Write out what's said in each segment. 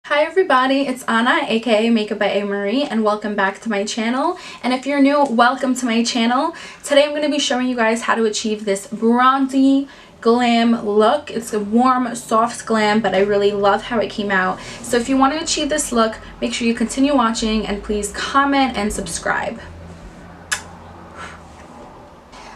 Hi everybody, it's Anna aka Makeup by A. Marie, and welcome back to my channel. And if you're new, welcome to my channel. Today I'm going to be showing you guys how to achieve this bronzy glam look. It's a warm, soft glam, but I really love how it came out. So if you want to achieve this look, make sure you continue watching and please comment and subscribe.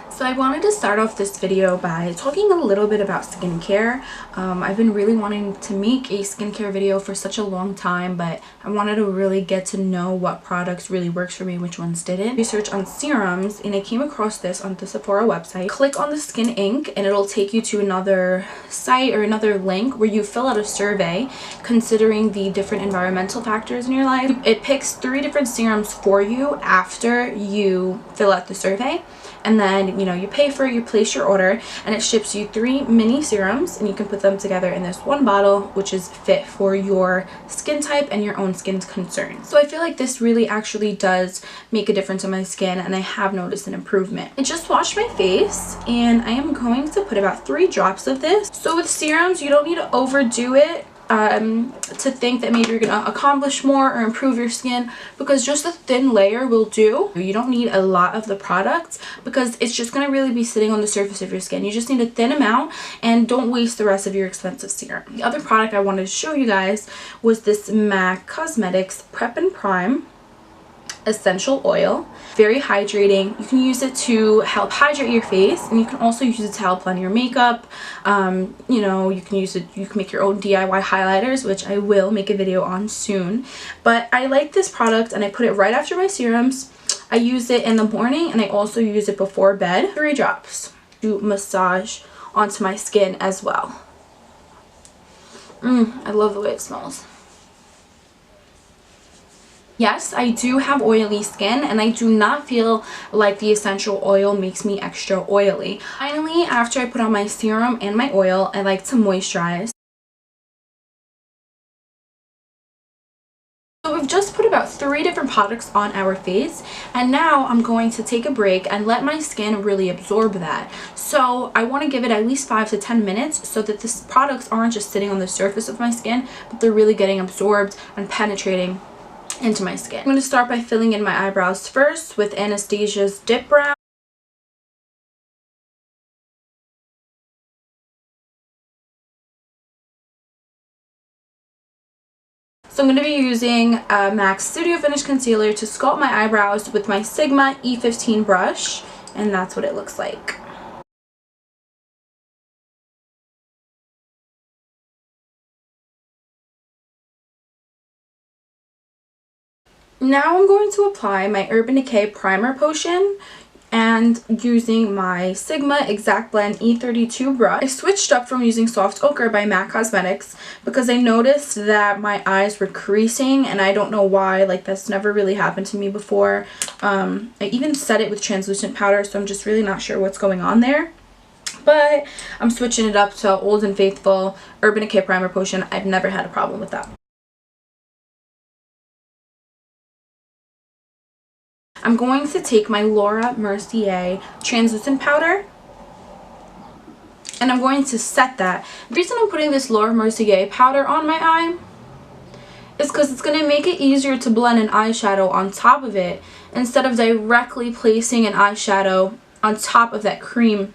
So I wanted to start off this video by talking a little bit about skincare. I've been really wanting to make a skincare video for such a long time, but I wanted to really get to know what products really works for me, which ones didn't. Research on serums, and I came across this on the Sephora website. Click on the Skin Ink and it'll take you to another site or another link where you fill out a survey considering the different environmental factors in your life. It picks 3 different serums for you after you fill out the survey. And then, you pay for it, you place your order, and it ships you 3 mini serums, and you can put them together in this one bottle, which is fit for your skin type and your own skin concerns. So I feel like this really actually does make a difference on my skin, and I have noticed an improvement. I just washed my face, and I am going to put about 3 drops of this. So with serums, you don't need to overdo it to think that maybe you're gonna accomplish more or improve your skin, because just a thin layer will do. You don't need a lot of the product because it's just gonna really be sitting on the surface of your skin. You just need a thin amount, and don't waste the rest of your expensive serum. The other product I wanted to show you guys was this Becca Cosmetics Prep and Prime essential oil. Very hydrating. You can use it to help hydrate your face, and you can also use it to help blend your makeup. You can use it, you can make your own DIY highlighters, which I will make a video on soon. But I like this product, and I put it right after my serums. I use it in the morning, and I also use it before bed. 3 drops to massage onto my skin as well. I love the way it smells. Yes, I do have oily skin, and I do not feel like the essential oil makes me extra oily. Finally, after I put on my serum and my oil, I like to moisturize. So we've just put about 3 different products on our face, and now I'm going to take a break and let my skin really absorb that. So I want to give it at least 5 to 10 minutes so that these products aren't just sitting on the surface of my skin, but they're really getting absorbed and penetrating into my skin. I'm going to start by filling in my eyebrows first with Anastasia's Dip Brow. So I'm going to be using MAC Studio Finish Concealer to sculpt my eyebrows with my Sigma E15 brush, and that's what it looks like. Now I'm going to apply my Urban Decay Primer Potion, and using my Sigma Exact Blend E32 brush. I switched up from using Soft Ochre by MAC Cosmetics because I noticed that my eyes were creasing, and I don't know why. Like, that's never really happened to me before. I even set it with translucent powder, so I'm just really not sure what's going on there. But I'm switching it up to Old and Faithful Urban Decay Primer Potion. I've never had a problem with that. I'm going to take my Laura Mercier translucent powder, and I'm going to set that. The reason I'm putting this Laura Mercier powder on my eye is because it's going to make it easier to blend an eyeshadow on top of it instead of directly placing an eyeshadow on top of that cream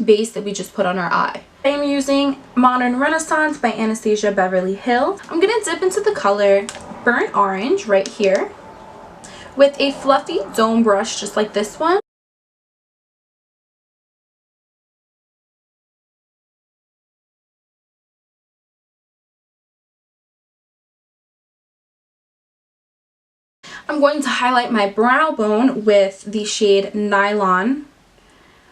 base that we just put on our eye. I am using Modern Renaissance by Anastasia Beverly Hills. I'm going to dip into the color Burnt Orange right here with a fluffy dome brush just like this one. I'm going to highlight my brow bone with the shade Nylon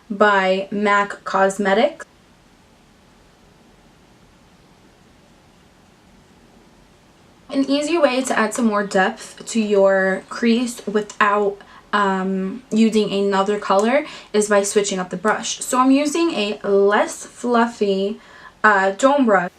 by MAC Cosmetics. An easy way to add some more depth to your crease without using another color is by switching up the brush. So I'm using a less fluffy dome brush.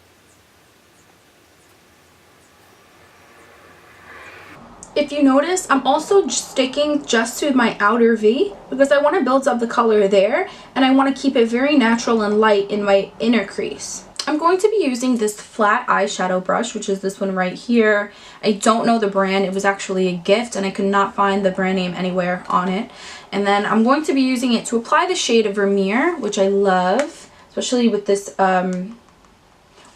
If you notice, I'm also sticking just to my outer V because I want to build up the color there, and I want to keep it very natural and light in my inner crease. I'm going to be using this flat eyeshadow brush, which is this one right here. I don't know the brand. It was actually a gift and I could not find the brand name anywhere on it. And then I'm going to be using it to apply the shade of Vermeer, which I love, especially with this,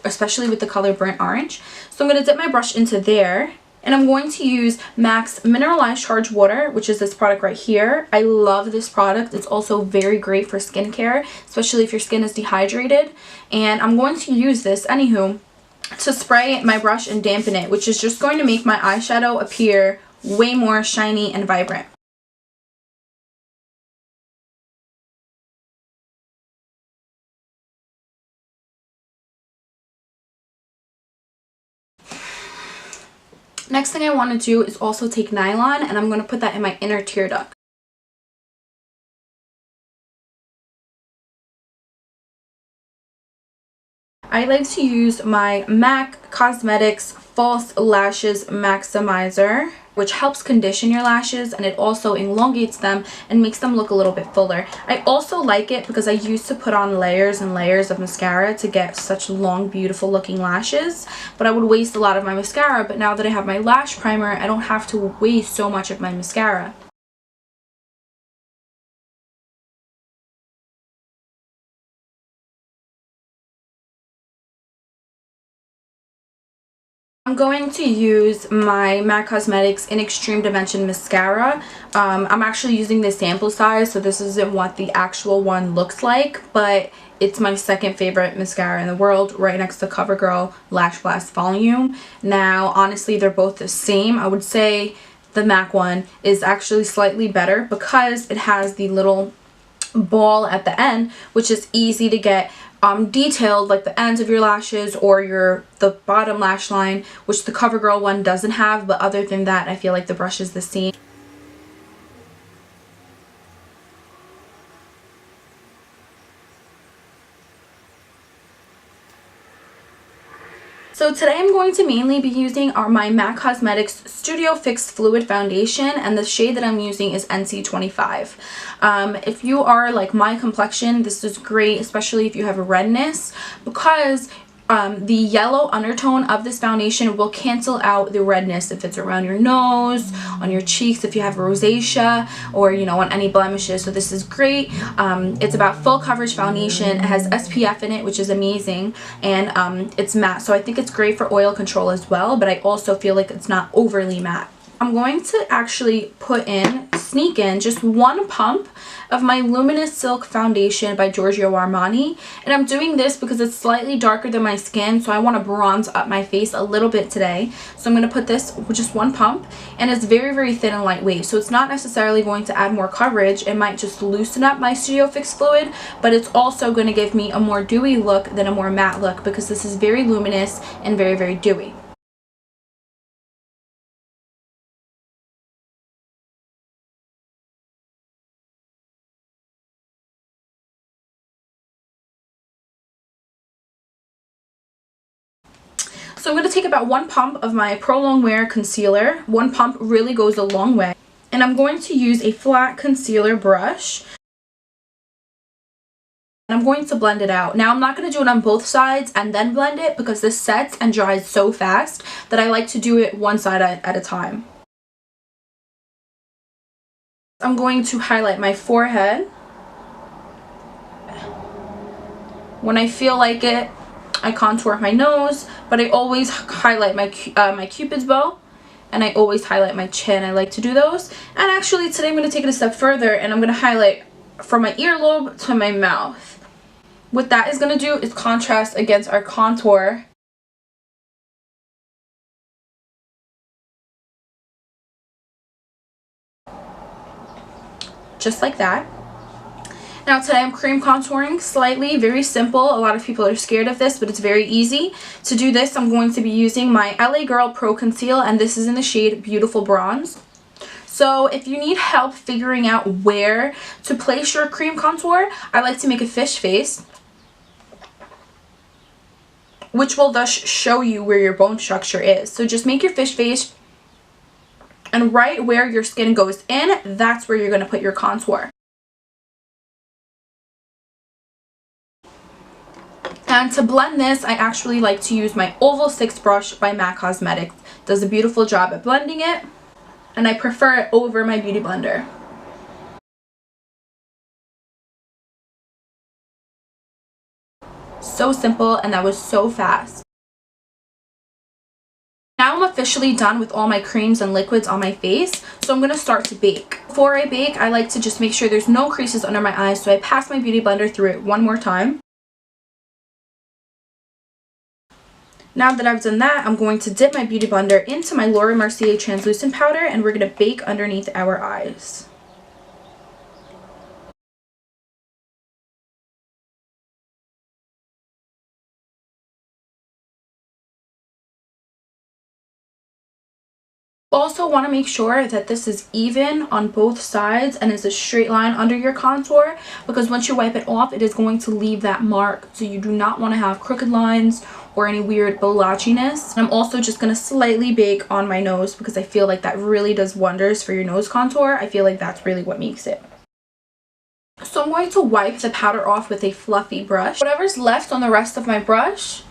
especially with the color burnt orange. So I'm going to dip my brush into there. And I'm going to use MAC's Mineralized Charged Water, which is this product right here. I love this product. It's also very great for skincare, especially if your skin is dehydrated. And I'm going to use this, anywho, to spray my brush and dampen it, which is just going to make my eyeshadow appear way more shiny and vibrant. Next thing I want to do is also take nylon, and I'm going to put that in my inner tear duct. I like to use my Becca Cosmetics False Lashes Maximizer, which helps condition your lashes, and it also elongates them and makes them look a little bit fuller. I also like it because I used to put on layers and layers of mascara to get such long, beautiful looking lashes, but I would waste a lot of my mascara. But now that I have my lash primer, I don't have to waste so much of my mascara. I'm going to use my MAC Cosmetics in Extreme Dimension Mascara. I'm actually using the sample size, so this isn't what the actual one looks like, but it's my second favorite mascara in the world, right next to CoverGirl Lash Blast Volume. Now, honestly, they're both the same. I would say the MAC one is actually slightly better because it has the little ball at the end, which is easy to get detailed, like the ends of your lashes or the bottom lash line, which the CoverGirl one doesn't have. But other than that, I feel like the brush is the same. So today I'm going to mainly be using my MAC Cosmetics Studio Fix Fluid Foundation, and the shade that I'm using is NC25. If you are like my complexion, this is great, especially if you have a redness, because the yellow undertone of this foundation will cancel out the redness if it's around your nose, on your cheeks, if you have rosacea, or on any blemishes. So this is great. It's about full coverage foundation. It has SPF in it, which is amazing, and it's matte, so I think it's great for oil control as well, but I also feel like it's not overly matte. I'm going to actually sneak in just one pump of my Luminous Silk Foundation by Giorgio Armani. And I'm doing this because it's slightly darker than my skin, so I want to bronze up my face a little bit today. So I'm going to put this with just one pump, and it's very, very thin and lightweight. So it's not necessarily going to add more coverage. It might just loosen up my Studio Fix fluid, but it's also going to give me a more dewy look than a more matte look, because this is very luminous and very, very dewy. So I'm going to take about one pump of my Prolongwear concealer. One pump really goes a long way. And I'm going to use a flat concealer brush. And I'm going to blend it out. Now, I'm not going to do it on both sides and then blend it, because this sets and dries so fast that I like to do it one side at a time. I'm going to highlight my forehead. When I feel like it, I contour my nose, but I always highlight my Cupid's bow, and I always highlight my chin. I like to do those. And actually today I'm going to take it a step further, and I'm going to highlight from my earlobe to my mouth. What that is going to do is contrast against our contour. Just like that. Now today I'm cream contouring slightly, very simple. A lot of people are scared of this, but it's very easy. To do this, I'm going to be using my LA Girl Pro Conceal, and this is in the shade Beautiful Bronze. So if you need help figuring out where to place your cream contour, I like to make a fish face, which will thus show you where your bone structure is. So just make your fish face, and right where your skin goes in, that's where you're going to put your contour. And to blend this, I actually like to use my Oval 6 brush by Becca Cosmetics. It does a beautiful job at blending it, and I prefer it over my beauty blender. So simple, and that was so fast. Now I'm officially done with all my creams and liquids on my face, so I'm going to start to bake. Before I bake, I like to just make sure there's no creases under my eyes, so I pass my beauty blender through it one more time. Now that I've done that, I'm going to dip my beauty blender into my Laura Mercier translucent powder, and we're going to bake underneath our eyes. Also want to make sure that this is even on both sides and is a straight line under your contour, because once you wipe it off, it is going to leave that mark. So you do not want to have crooked lines or any weird blotchiness. I'm also just going to slightly bake on my nose because I feel like that really does wonders for your nose contour. I feel like that's really what makes it. So I'm going to wipe the powder off with a fluffy brush. Whatever's left on the rest of my brush,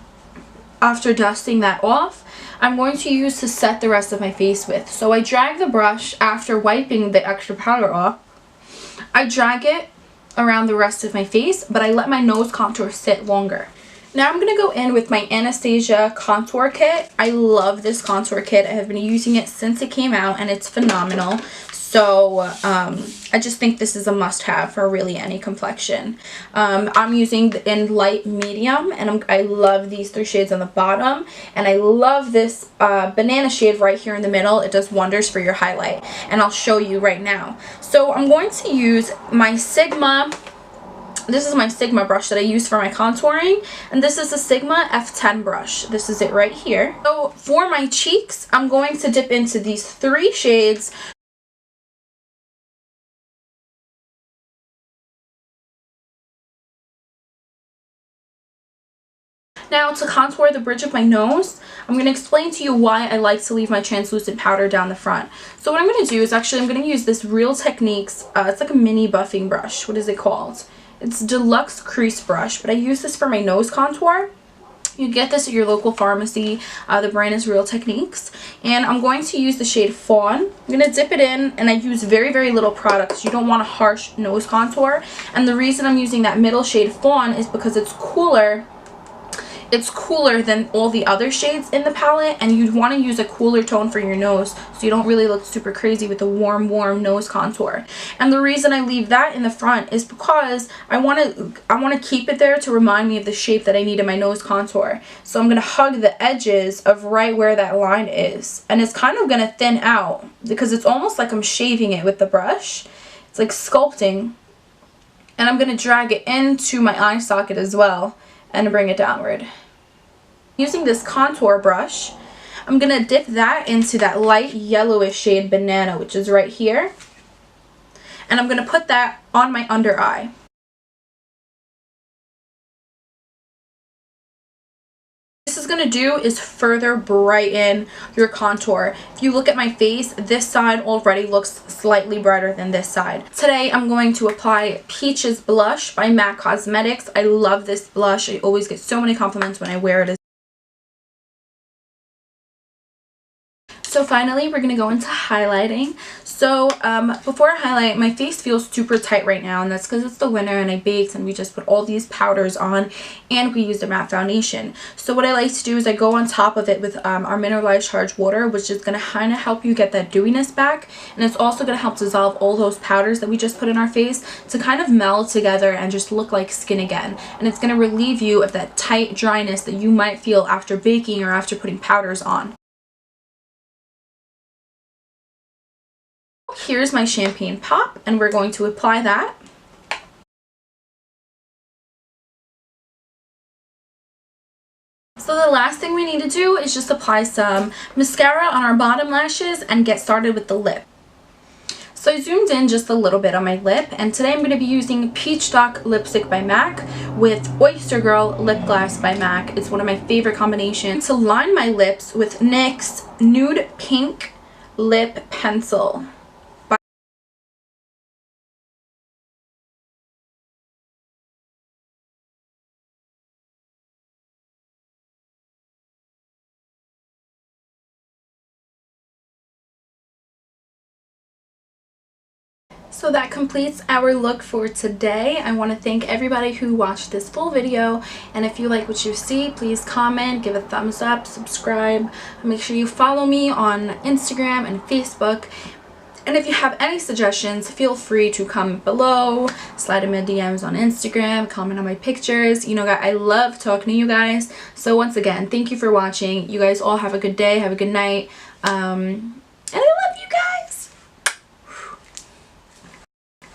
after dusting that off, I'm going to use to set the rest of my face with. So I drag the brush after wiping the extra powder off. I drag it around the rest of my face, but I let my nose contour sit longer. Now I'm going to go in with my Anastasia contour kit. I love this contour kit. I have been using it since it came out, and it's phenomenal. So I just think this is a must-have for really any complexion. I'm using in light medium, and I love these 3 shades on the bottom, and I love this banana shade right here in the middle. It does wonders for your highlight, and I'll show you right now. So I'm going to use my Sigma. This is my Sigma brush that I use for my contouring, and this is a Sigma F10 brush. This is it right here. So for my cheeks, I'm going to dip into these 3 shades. Now to contour the bridge of my nose, I'm going to explain to you why I like to leave my translucent powder down the front. So what I'm going to do is I'm going to use this Real Techniques, it's like a mini buffing brush. What is it called? It's Deluxe Crease Brush, but I use this for my nose contour. You get this at your local pharmacy. The brand is Real Techniques. And I'm going to use the shade Fawn. I'm going to dip it in, and I use very, very little product because you don't want a harsh nose contour. And the reason I'm using that middle shade Fawn is because it's cooler. It's cooler than all the other shades in the palette, and you'd want to use a cooler tone for your nose so you don't really look super crazy with the warm nose contour. And the reason I leave that in the front is because I want to keep it there to remind me of the shape that I need in my nose contour. So I'm going to hug the edges of right where that line is, and it's kind of going to thin out because it's almost like I'm shaving it with the brush. It's like sculpting, and I'm going to drag it into my eye socket as well and bring it downward. Using this contour brush, I'm going to dip that into that light yellowish shade Banana, which is right here. And I'm going to put that on my under eye. What this is going to do is further brighten your contour. If you look at my face, this side already looks slightly brighter than this side. Today I'm going to apply Peaches Blush by Becca Cosmetics. I love this blush. I always get so many compliments when I wear it. So finally, we're going to go into highlighting. So before I highlight, my face feels super tight right now, and that's because it's the winter and I baked and we just put all these powders on and we used a matte foundation. So what I like to do is I go on top of it with our mineralized charged water, which is going to kind of help you get that dewiness back, and it's also going to help dissolve all those powders that we just put in our face to kind of meld together and just look like skin again. And it's going to relieve you of that tight dryness that you might feel after baking or after putting powders on. Here's my champagne pop, and we're going to apply that. So the last thing we need to do is just apply some mascara on our bottom lashes and get started with the lip. So I zoomed in just a little bit on my lip, and today I'm going to be using Peach Stock Lipstick by MAC with Oyster Girl Lip Gloss by MAC. It's one of my favorite combinations. To line my lips with NYX Nude Pink Lip Pencil. So that completes our look for today. I want to thank everybody who watched this full video, and if you like what you see, please comment, give a thumbs up, subscribe, make sure you follow me on Instagram and Facebook. And if you have any suggestions, feel free to comment below, slide in my DMs on Instagram, comment on my pictures. You know, I love talking to you guys. So once again, thank you for watching. You guys all have a good day, have a good night.